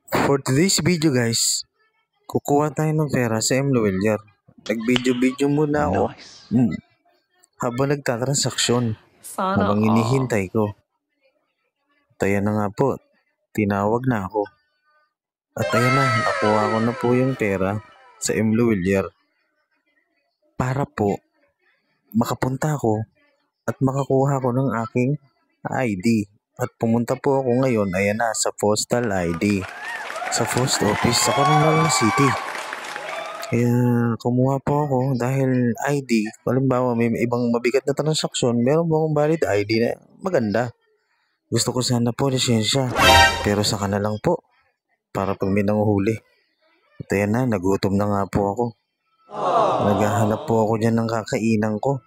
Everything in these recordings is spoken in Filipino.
For today's video guys, kukuha tayo ng pera sa M. Luwelier. Nag-video muna ako. Habang nagtatransaksyon. Sana Habang inihintay ko. At ayan na nga po, tinawag na ako. At ayan na, nakuha ko na po yung pera sa M. Luwelier. Para po, makapunta ako at makakuha ko ng aking ID. At pumunta po ako ngayon, ayan na, sa postal ID. Sa post office sa Coronel City. Kaya kumuha po ako dahil ID, halimbawa may ibang mabigat na transaksyon, meron po akong valid ID na maganda. Gusto ko sana po lisensya, pero saka na lang po para pag may nanguhuli. At ayan na, nagutom na nga po ako. Naghahanap po ako dyan ng kakainan ko.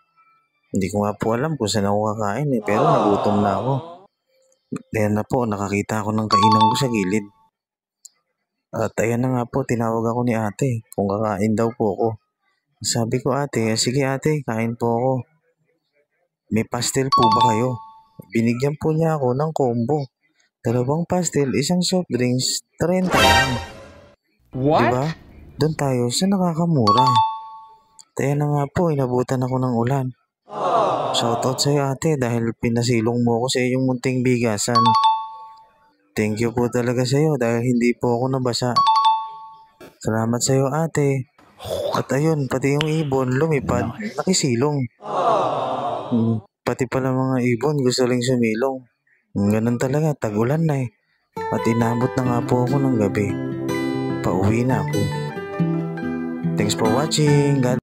Hindi ko nga po alam kung saan ako kakain pero nagutom na ako. Ayan na po, nakakita ako ng kainan ko sa gilid. At ayan na nga po, tinawag ako ni ate kung kakain daw po ako. Sabi ko, ate, sige ate, kain po ako. May pastel po ba kayo? Binigyan po niya ako ng combo. 2 pastel, 1 soft drinks, 30 lang. What? Diba? Doon tayo sa nakakamura. At ayan na nga po, inabutan ako ng ulan. Shoutout sa'yo ate dahil pinasilong mo ako sa iyong munting bigasan. Thank you po talaga sa'yo dahil hindi po ako nabasa. Salamat sa'yo ate. At ayun, pati yung ibon lumipad, nakisilong. Pati pala mga ibon gusto ring sumilong. Ganun talaga, tag-ulan na eh. At inabot na nga po ako ng gabi. Pauwi na ako. Thanks for watching. God